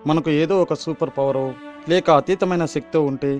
మనకు ఏదో ఒక సూపర్ పవరో లేక అతీతమైన శక్తో ఉంటే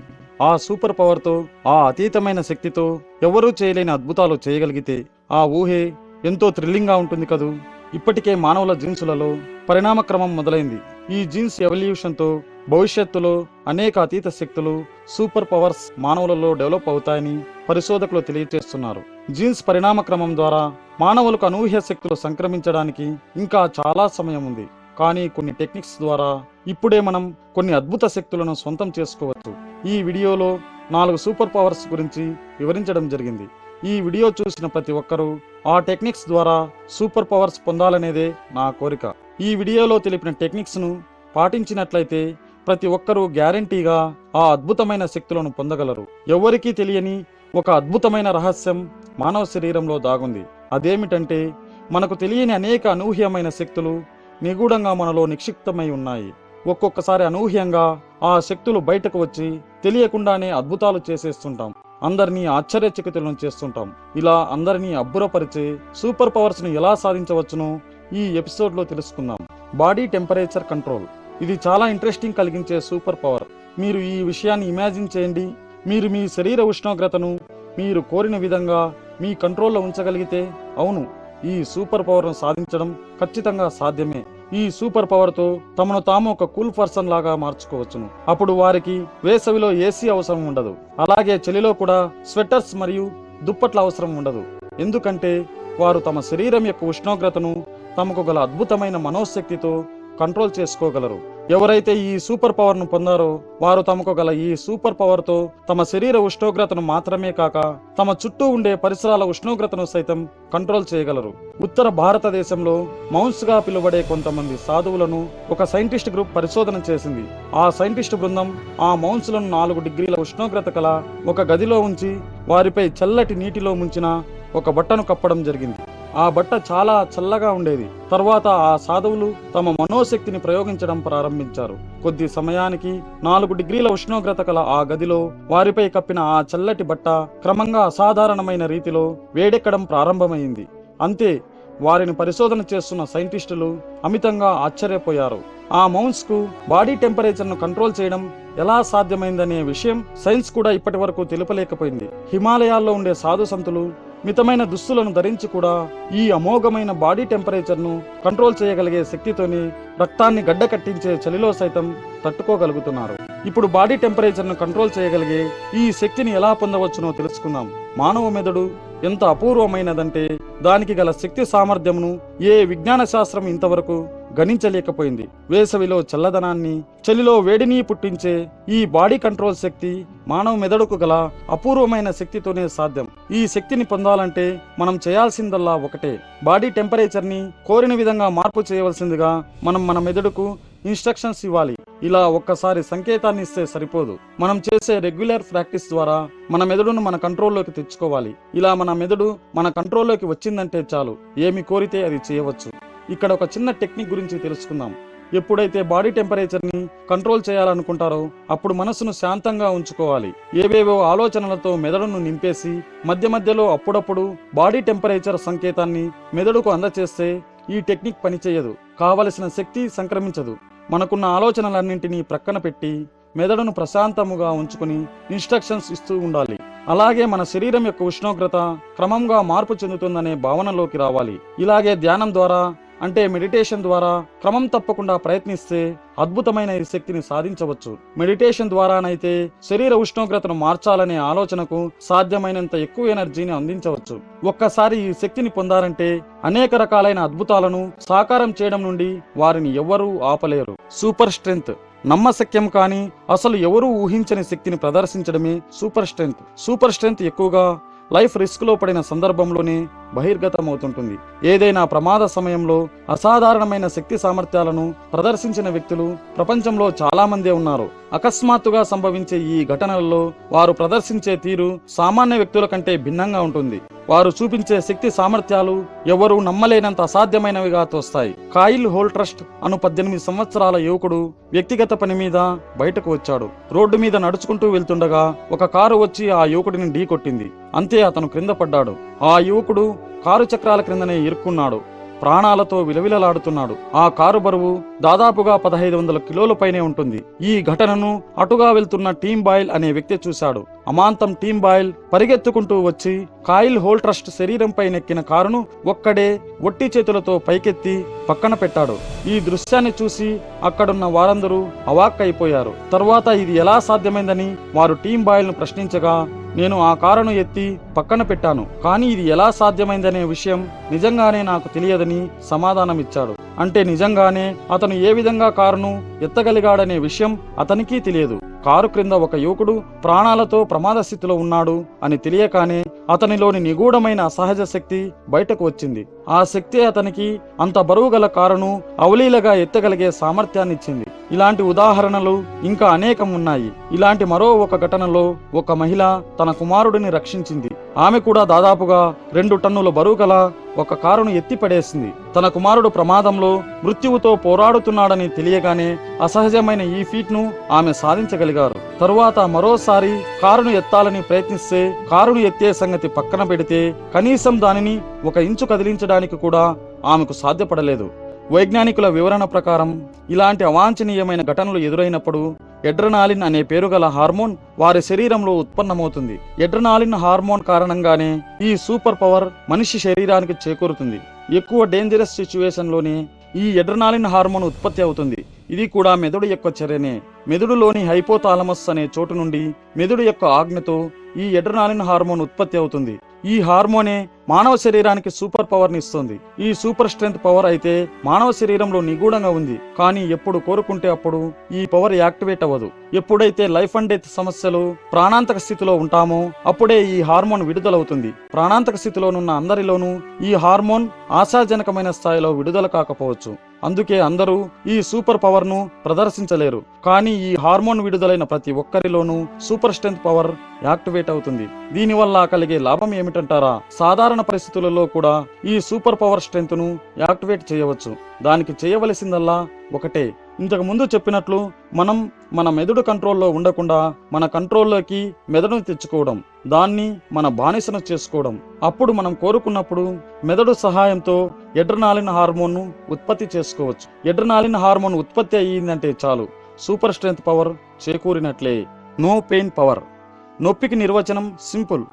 ఆ సూపర్ పవర్తో ఆ అతీతమైన శక్తితో ఎవరూ చేయలేని అద్భుతాలు చేయగలిగితే ఆ ఊహే ఎంతో థ్రిల్లింగ్గా ఉంటుంది కదూ. ఇప్పటికే మానవుల జీన్సులలో పరిణామక్రమం మొదలైంది. ఈ జీన్స్ ఎవల్యూషన్తో భవిష్యత్తులో అనేక అతీత శక్తులు సూపర్ పవర్స్ మానవులలో డెవలప్ అవుతాయని పరిశోధకులు తెలియజేస్తున్నారు. జీన్స్ పరిణామక్రమం ద్వారా మానవులకు అనూహ్య శక్తులు సంక్రమించడానికి ఇంకా చాలా సమయం ఉంది. కానీ కొన్ని టెక్నిక్స్ ద్వారా ఇప్పుడే మనం కొన్ని అద్భుత శక్తులను సొంతం చేసుకోవచ్చు. ఈ వీడియోలో 4 సూపర్ పవర్స్ గురించి వివరించడం జరిగింది. ఈ వీడియో చూసిన ప్రతి ఒక్కరూ ఆ టెక్నిక్స్ ద్వారా సూపర్ పవర్స్ పొందాలనేదే నా కోరిక. ఈ వీడియోలో తెలిపిన టెక్నిక్స్ ను పాటించినట్లయితే ప్రతి ఒక్కరూ గ్యారంటీగా ఆ అద్భుతమైన శక్తులను పొందగలరు. ఎవరికీ తెలియని ఒక అద్భుతమైన రహస్యం మానవ శరీరంలో దాగుంది. అదేమిటంటే మనకు తెలియని అనేక అనూహ్యమైన శక్తులు నిగూఢంగా మనలో నిక్షిప్తమై ఉన్నాయి. ఒక్కొక్కసారి అనూహ్యంగా ఆ శక్తులు బయటకు వచ్చి తెలియకుండానే అద్భుతాలు చేసేస్తుంటాం. అందరినీ ఆశ్చర్యచకితులను చేస్తుంటాం. ఇలా అందరినీ అబ్బురపరిచే సూపర్ పవర్స్ ను ఎలా సాధించవచ్చునో ఈ ఎపిసోడ్ లో తెలుసుకుందాం. Body temperature control. ఇది చాలా ఇంట్రెస్టింగ్ కలిగించే సూపర్ పవర్. మీరు ఈ విషయాన్ని ఇమాజిన్ చేయండి. మీరు మీ శరీర ఉష్ణోగ్రతను మీరు కోరిన విధంగా మీ కంట్రోల్లో ఉంచగలిగితే, అవును, ఈ సూపర్ పవర్ ను సాధించడం ఖచ్చితంగా సాధ్యమే. ఈ సూపర్ పవర్ తో తమను తాము ఒక కూల్ పర్సన్ లాగా మార్చుకోవచ్చును. అప్పుడు వారికి వేసవిలో ఏసీ అవసరం ఉండదు. అలాగే చలిలో కూడా స్వెటర్స్ మరియు దుప్పట్ల అవసరం ఉండదు. ఎందుకంటే వారు తమ శరీరం యొక్క ఉష్ణోగ్రతను తమకు గల అద్భుతమైన మనోశక్తితో కంట్రోల్ చేసుకోగలరు. ఎవరైతే ఈ సూపర్ పవర్ ను పొందారో వారు తమకు గల ఈ సూపర్ పవర్ తో తమ శరీర ఉష్ణోగ్రతను మాత్రమే కాక తమ చుట్టూ ఉండే పరిసరాల ఉష్ణోగ్రతను సైతం కంట్రోల్ చేయగలరు. ఉత్తర భారతదేశంలో మౌన్స్ గా పిలువబడే కొంతమంది సాధువులను ఒక సైంటిస్ట్ గ్రూప్ పరిశోధన చేసింది. ఆ సైంటిస్ట్ బృందం ఆ మౌన్స్ లను 4 డిగ్రీల ఉష్ణోగ్రత కల ఒక గదిలో ఉంచి వారిపై చల్లటి నీటిలో ముంచిన ఒక బట్టను కప్పడం జరిగింది. ఆ బట్ట చాలా చల్లగా ఉండేది. తర్వాత ఆ సాధువులు తమ మనోశక్తిని ప్రయోగించడం ప్రారంభించారు. కొద్ది సమయానికి 4 డిగ్రీల ఉష్ణోగ్రత కల ఆ గదిలో వారిపై కప్పిన ఆ చల్లటి బట్ట క్రమంగా అసాధారణమైన రీతిలో వేడెక్కడం ప్రారంభమైంది. అంతే, వారిని పరిశోధన చేస్తున్న సైంటిస్టులు అమితంగా ఆశ్చర్యపోయారు. ఆ మౌన్స్ కు బాడీ టెంపరేచర్ ను కంట్రోల్ చేయడం ఎలా సాధ్యమైందనే విషయం సైన్స్ కూడా ఇప్పటి వరకు తెలుపలేకపోయింది. హిమాలయాల్లో ఉండే సాధు సంతులు మితమైన దుస్తులను ధరించి కూడా ఈ అమోఘమైన బాడీ టెంపరేచర్ ను కంట్రోల్ చేయగలిగే శక్తితోని రక్తాన్ని గడ్డకట్టించే చలిలో సైతం తట్టుకోగలుగుతున్నారు. ఇప్పుడు బాడీ టెంపరేచర్ ను కంట్రోల్ చేయగలిగే ఈ శక్తిని ఎలా పొందవచ్చునో తెలుసుకుందాం. మానవ మెదడు ఎంత అపూర్వమైనదంటే దానికి గల శక్తి సామర్థ్యమును ఏ విజ్ఞాన శాస్త్రం ఇంతవరకు గణించలేకపోయింది. వేసవిలో చల్లదనాన్ని, చలిలో వేడిని పుట్టించే ఈ బాడీ కంట్రోల్ శక్తి మానవ మెదడుకు గల అపూర్వమైన శక్తితోనే సాధ్యం. ఈ శక్తిని పొందాలంటే మనం చేయాల్సిందల్లా ఒకటే, బాడీ టెంపరేచర్ ని కోరిన విధంగా మార్పు చేయవలసిందిగా మనం మన మెదడుకు ఇన్స్ట్రక్షన్స్ ఇవ్వాలి. ఇలా ఒక్కసారి సంకేతాన్ని ఇస్తే సరిపోదు. మనం చేసే రెగ్యులర్ ప్రాక్టీస్ ద్వారా మన మెదడును మన కంట్రోల్లోకి తెచ్చుకోవాలి. ఇలా మన మెదడు మన కంట్రోల్లోకి వచ్చిందంటే చాలు, ఏమి కోరితే అది చేయవచ్చు. ఇక్కడ ఒక చిన్న టెక్నిక్ గురించి తెలుసుకుందాం. ఎప్పుడైతే బాడీ టెంపరేచర్ ని కంట్రోల్ చేయాలనుకుంటారో అప్పుడు మనసును శాంతంగా ఉంచుకోవాలి. ఏవేవో ఆలోచనలతో మెదడును నింపేసి మధ్య మధ్యలో అప్పుడప్పుడు బాడీ టెంపరేచర్ సంకేతాన్ని మెదడుకు అందచేస్తే ఈ టెక్నిక్ పనిచేయదు. కావలసిన శక్తి సంక్రమించదు. మనకున్న ఆలోచనలన్నింటినీ ప్రక్కన పెట్టి మెదడును ప్రశాంతముగా ఉంచుకుని ఇన్స్ట్రక్షన్స్ ఇస్తూ ఉండాలి. అలాగే మన శరీరం యొక్క ఉష్ణోగ్రత క్రమంగా మార్పు చెందుతుందనే భావనలోకి రావాలి. ఇలాగే ధ్యానం ద్వారా అంటే మెడిటేషన్ ద్వారా క్రమం తప్పకుండా ప్రయత్నిస్తే అద్భుతమైన ఈ శక్తిని సాధించవచ్చు. మెడిటేషన్ ద్వారానైతే శరీర ఉష్ణోగ్రతను మార్చాలనే ఆలోచనకు సాధ్యమైనంత ఎక్కువ ఎనర్జీని అందించవచ్చు. ఒక్కసారి ఈ శక్తిని పొందారంటే అనేక రకాలైన అద్భుతాలను సాకారం చేయడం నుండి వారిని ఎవ్వరూ ఆపలేరు. Super strength. నమ్మశక్యం కానీ అసలు ఎవరూ ఊహించని శక్తిని ప్రదర్శించడమే సూపర్ స్ట్రెంగ్త్. సూపర్ స్ట్రెంగ్త్ ఎక్కువగా లైఫ్ రిస్క్ లో పడిన సందర్భంలోనే బహిర్గతమవుతుంటుంది. ఏదైనా ప్రమాద సమయంలో అసాధారణమైన శక్తి సామర్థ్యాలను ప్రదర్శించిన వ్యక్తులు ప్రపంచంలో చాలా మందే ఉన్నారు. అకస్మాత్తుగా సంభవించే ఈ ఘటనలలో వారు ప్రదర్శించే తీరు సామాన్య వ్యక్తుల కంటే భిన్నంగా ఉంటుంది. వారు చూపించే శక్తి సామర్థ్యాలు ఎవరూ నమ్మలేనంత అసాధ్యమైనవిగా తోస్తాయి. కాయిల్ హోల్ట్రస్ట్ అను 18 సంవత్సరాల యువకుడు వ్యక్తిగత పని మీద బయటకు వచ్చాడు. రోడ్డు మీద నడుచుకుంటూ వెళ్తుండగా ఒక కారు వచ్చి ఆ యువకుడిని ఢీకొట్టింది. అంతే, అతను క్రింద పడ్డాడు. ఆ యువకుడు కారు చక్రాల క్రిందనే ఇరుక్కున్నాడు. ప్రాణాలతో విలవిలలాడుతున్నాడు. ఆ కారు బరువు దాదాపుగా 1500 కిలోల పైనే ఉంటుంది. ఈ ఘటనను అటుగా వెళ్తున్న టీమ్ బాయిల్ అనే వ్యక్తి చూశాడు. అమాంతం టీమ్ బాయిల్ పరిగెత్తుకుంటూ వచ్చి కాయిల్ హోల్ట్రస్ట్ శరీరంపై నెక్కిన కారును ఒక్కడే ఒట్టి చేతులతో పైకెత్తి పక్కన పెట్టాడు. ఈ దృశ్యాన్ని చూసి అక్కడున్న వారందరూ అవాక్కైపోయారు. తరువాత ఇది ఎలా సాధ్యమైందని వారు టీమ్ బాయిల్ ను ప్రశ్నించగా, నేను ఆ కారును ఎత్తి పక్కన పెట్టాను, కానీ ఇది ఎలా సాధ్యమైందనే విషయం నిజంగానే నాకు తెలియదని సమాధానమిచ్చాడు. అంటే నిజంగానే అతను ఏ విధంగా కారును ఎత్తగలిగాడనే విషయం అతనికీ తెలియదు. కారు క్రింద ఒక యువకుడు ప్రాణాలతో ప్రమాద స్థితిలో ఉన్నాడు అని తెలియకానే అతనిలోని నిగూఢమైన అసహజ శక్తి బయటకు వచ్చింది. ఆ శక్తి అతనికి అంత బరువు గల కారును అవలీలగా ఎత్తగలిగే సామర్థ్యాన్నిచ్చింది. ఇలాంటి ఉదాహరణలు ఇంకా అనేకం ఉన్నాయి. ఇలాంటి మరో ఒక ఘటనలో ఒక మహిళ తన కుమారుడిని రక్షించింది. ఆమె కూడా దాదాపుగా 2 టన్నుల బరువు గల ఒక కారును ఎత్తిపడేసింది. తన కుమారుడు ప్రమాదంలో మృత్యువుతో పోరాడుతున్నాడని తెలియగానే అసహజమైన ఈ ఫీట్ ను ఆమె సాధించగలిగారు. తరువాత మరోసారి కారును ఎత్తాలని ప్రయత్నిస్తే కారును ఎత్తే సంగతి పక్కన పెడితే కనీసం దానిని 1 ఇంచు కదిలించడానికి కూడా ఆమెకు సాధ్యపడలేదు. వైజ్ఞానికుల వివరణ ప్రకారం ఇలాంటి అవాంఛనీయమైన ఘటనలు ఎదురైనప్పుడు ఎడ్రనాలిన్ అనే పేరు గల హార్మోన్ వారి శరీరంలో ఉత్పన్నమవుతుంది. ఎడ్రనాలిన్ హార్మోన్ కారణంగానే ఈ సూపర్ పవర్ మనిషి శరీరానికి చేకూరుతుంది. ఎక్కువ డేంజరస్ సిచ్యువేషన్ లోనే ఈ ఎడ్రనాలిన్ హార్మోన్ ఉత్పత్తి అవుతుంది. ఇది కూడా మెదడు యొక్క చర్యనే. మెదడులోని హైపోథాలమస్ అనే చోటు నుండి మెదడు యొక్క ఆజ్ఞతో ఈ ఎడ్రనాలిన్ హార్మోన్ ఉత్పత్తి అవుతుంది. ఈ హార్మోనే మానవ శరీరానికి సూపర్ పవర్ ని ఇస్తుంది. ఈ సూపర్ స్ట్రెంగ్త్ పవర్ అయితే మానవ శరీరంలో నిగూఢంగా ఉంది, కానీ ఎప్పుడు కోరుకుంటే అప్పుడు ఈ పవర్ యాక్టివేట్ అవ్వదు. ఎప్పుడైతే లైఫ్ అండ్ డెత్ సమస్యలు ప్రాణాంతక స్థితిలో ఉంటామో అప్పుడే ఈ హార్మోన్ విడుదలవుతుంది. ప్రాణాంతక స్థితిలోనున్న అందరిలోనూ ఈ హార్మోన్ ఆశాజనకమైన స్థాయిలో విడుదల కాకపోవచ్చు. అందుకే అందరూ ఈ సూపర్ పవర్ ను ప్రదర్శించలేరు. కానీ ఈ హార్మోన్ విడుదలైన ప్రతి ఒక్కరిలోనూ సూపర్ స్ట్రెంగ్త్ పవర్ యాక్టివేట్ అవుతుంది. దీనివల్ల కలిగే లాభం ఏమిటంటారా? సాధారణ పరిస్థితులలో కూడా ఈ సూపర్ పవర్ స్ట్రెంగ్త్ ను యాక్టివేట్ చేయవచ్చు. దానికి చేయవలసిందల్లా ఒకటే. ఇంతకు ముందు చెప్పినట్లు మనం మన మెదడు కంట్రోల్లో ఉండకుండా మన కంట్రోల్లోకి మెదడును తెచ్చుకోవడం, దాన్ని మన బానిసను చేసుకోవడం. అప్పుడు మనం కోరుకున్నప్పుడు మెదడు సహాయంతో ఎడ్రనాలిన్ హార్మోన్ ను ఉత్పత్తి చేసుకోవచ్చు. ఎడ్రనాలిన్ హార్మోన్ ఉత్పత్తి అయ్యిందంటే చాలు, సూపర్ స్ట్రెంగ్త్ పవర్ చేకూరినట్లే. No pain power. నొప్పికి నిర్వచనం సింపుల్.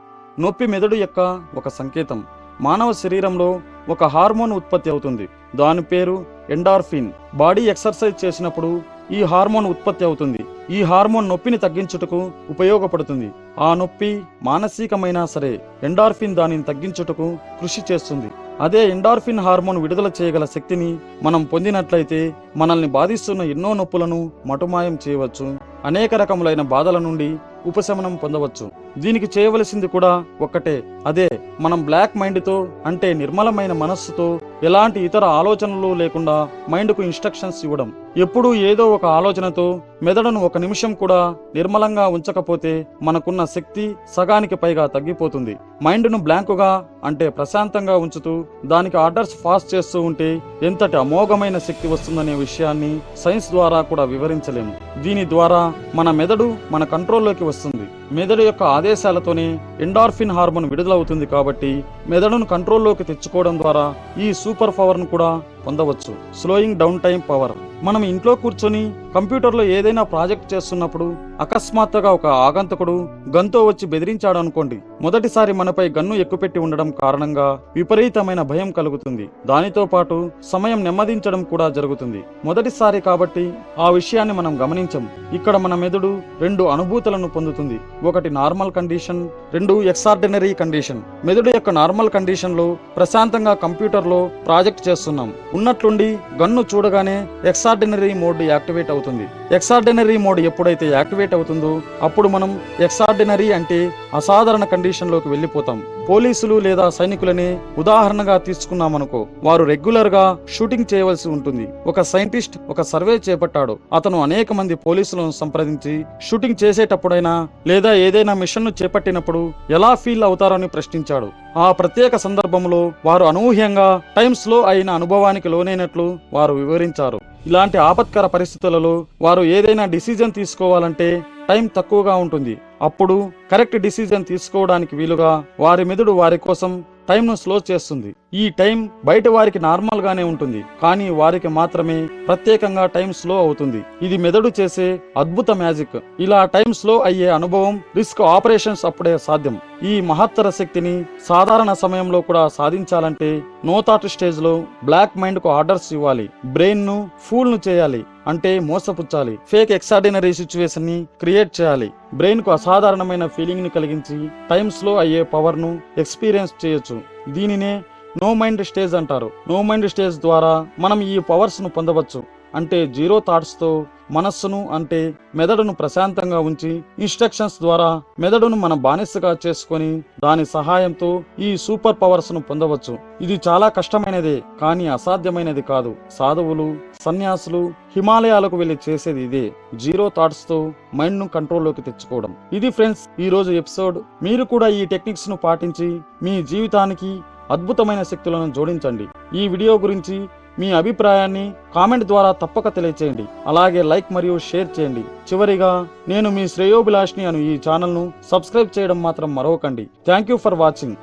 నొప్పి మెదడు యొక్క ఒక సంకేతం. మానవ శరీరంలో ఒక హార్మోన్ ఉత్పత్తి అవుతుంది. దాని పేరు ఎండార్ఫిన్. బాడీ ఎక్సర్సైజ్ చేసినప్పుడు ఈ హార్మోన్ ఉత్పత్తి అవుతుంది. ఈ హార్మోన్ నొప్పిని తగ్గించుటకు ఉపయోగపడుతుంది. ఆ నొప్పి మానసికమైనా సరే ఎండార్ఫిన్ దానిని తగ్గించుటకు కృషి చేస్తుంది. అదే ఎండార్ఫిన్ హార్మోన్ విడుదల చేయగల శక్తిని మనం పొందినట్లయితే మనల్ని బాధిస్తున్న ఎన్నో నొప్పులను మటుమాయం చేయవచ్చు. అనేక రకములైన బాధల నుండి ఉపశమనం పొందవచ్చు. దీనికి చేయవలసింది కూడా ఒక్కటే. అదే మనం బ్లాక్ మైండ్ తో, అంటే నిర్మలమైన మనస్సుతో, ఎలాంటి ఇతర ఆలోచనలు లేకుండా మైండ్ కు ఇన్స్ట్రక్షన్స్ ఇవ్వడం. ఎప్పుడూ ఏదో ఒక ఆలోచనతో మెదడును 1 నిమిషం కూడా నిర్మలంగా ఉంచకపోతే మనకున్న శక్తి సగానికి పైగా తగ్గిపోతుంది. మైండ్ ను బ్లాంకుగా, అంటే ప్రశాంతంగా ఉంచుతూ దానికి ఆర్డర్స్ పాస్ చేస్తూ ఉంటే ఎంతటి అమోఘమైన శక్తి వస్తుందనే విషయాన్ని సైన్స్ ద్వారా కూడా వివరించలేము. దీని ద్వారా మన మెదడు మన కంట్రోల్లోకి వస్తుంది. మెదడు యొక్క ఆదేశాలతోనే ఎండార్ఫిన్ హార్మోన్ విడుదలవుతుంది. కాబట్టి మెదడును కంట్రోల్లోకి తెచ్చుకోవడం ద్వారా ఈ సూపర్ పవర్ ను కూడా పొందవచ్చు. Slowing down time power. మనం ఇంట్లో కూర్చొని కంప్యూటర్లో ఏదైనా ప్రాజెక్ట్ చేస్తున్నప్పుడు అకస్మాత్తుగా ఒక ఆగంతకుడు గన్తో వచ్చి బెదిరించాడు అనుకోండి. మొదటిసారి మనపై గన్ను ఎక్కుపెట్టి ఉండడం కారణంగా విపరీతమైన భయం కలుగుతుంది. దానితో పాటు సమయం నెమ్మదించడం కూడా జరుగుతుంది. మొదటిసారి కాబట్టి ఆ విషయాన్ని మనం గమనించం. ఇక్కడ మన మెదడు 2 అనుభూతులను పొందుతుంది. ఒకటి నార్మల్ కండిషన్, 2 ఎక్స్ట్రార్డినరీ కండిషన్. మెదడు యొక్క నార్మల్ కండిషన్ లో ప్రశాంతంగా కంప్యూటర్లో ప్రాజెక్ట్ చేస్తున్నాం. ఉన్నట్లుండి గన్ను చూడగానే ఎక్స్ట్రార్డినరీ మోడ్ యాక్టివేట్ అవుతుంది. ఎక్స్ట్రార్డినరీ మోడ్ ఎప్పుడైతే యాక్టివేట్ అవుతుందో అప్పుడు మనం ఎక్స్ట్రార్డినరీ అంటే అసాధారణ కండిషన్ లోకి వెళ్ళిపోతాం. పోలీసులు లేదా సైనికులని ఉదాహరణగా తీసుకున్నామనుకో, వారు రెగ్యులర్ గా షూటింగ్ చేయవలసి ఉంటుంది. ఒక సైంటిస్ట్ ఒక సర్వే చేపట్టాడు. అతను అనేక మంది పోలీసులను సంప్రదించి షూటింగ్ చేసేటప్పుడైనా లేదా ఏదైనా మిషన్ ను చేపట్టినప్పుడు ఎలా ఫీల్ అవుతారని ప్రశ్నించాడు. ఆ ప్రత్యేక సందర్భంలో వారు అనూహ్యంగా టైం స్లో అయిన అనుభవానికి లోనైనట్లు వారు వివరించారు. ఇలాంటి ఆపత్కర పరిస్థితులలో వారు ఏదైనా డిసిజన్ తీసుకోవాలంటే టైం తక్కువగా ఉంటుంది. అప్పుడు కరెక్ట్ డిసిజన్ తీసుకోవడానికి వీలుగా వారి మెదడు వారి కోసం టైంను స్లో చేస్తుంది. ఈ టైం బయట వారికి నార్మల్ గానే ఉంటుంది, కానీ వారికి మాత్రమే ప్రత్యేకంగా టైం స్లో అవుతుంది. ఇది మెదడు చేసే అద్భుత మ్యాజిక్. ఇలా టైం స్లో అయ్యే అనుభవం రిస్క్ ఆపరేషన్స్ అప్పుడే సాధ్యం. ఈ మహత్తర శక్తిని సాధారణ సమయంలో కూడా సాధించాలంటే నో థాట్ స్టేజ్ లో బ్లాక్ మైండ్ కు ఆర్డర్స్ ఇవ్వాలి. బ్రెయిన్ ను ఫూల్ ను చేయాలి, అంటే మోసపుచ్చాలి. ఫేక్ ఎక్స్ట్రాడినరీ సిచ్యువేషన్ ని క్రియేట్ చేయాలి. బ్రెయిన్ కు అసాధారణమైన ఫీలింగ్ ని కలిగించి టైం స్లో అయ్యే పవర్ ను ఎక్స్పీరియన్స్ చేయొచ్చు. దీనినే నో మైండ్ స్టేజ్ అంటారు. నో మైండ్ స్టేజ్ ద్వారా మనం ఈ పవర్స్ ను పొందవచ్చు. అంటే జీరో థాట్స్ తో మనస్సును, అంటే మెదడును ప్రశాంతంగా ఉంచి ఇన్స్ట్రక్షన్స్ ద్వారా మెదడును మన బానిసగా చేసుకొని దాని సహాయంతో ఈ సూపర్ పవర్స్ ను పొందవచ్చు. ఇది చాలా కష్టమైనదే, కానీ అసాధ్యమైనది కాదు. సాధువులు, సన్యాసులు హిమాలయాలకు వెళ్లి చేసేది ఇదే. జీరో థాట్స్ తో మైండ్ ను కంట్రోల్లోకి తెచ్చుకోవడం. ఇది ఫ్రెండ్స్ ఈ రోజు ఎపిసోడ్. మీరు కూడా ఈ టెక్నిక్స్ ను పాటించి మీ జీవితానికి అద్భుతమైన శక్తులను జోడించండి. ఈ వీడియో గురించి మీ అభిప్రాయాన్ని కామెంట్ ద్వారా తప్పక తెలియచేయండి. అలాగే లైక్ మరియు షేర్ చేయండి. చివరిగా, నేను మీ శ్రేయోభిలాష్ని అను ఈ ఛానల్ను సబ్స్క్రైబ్ చేయడం మాత్రం మరవకండి. Thank you for watching.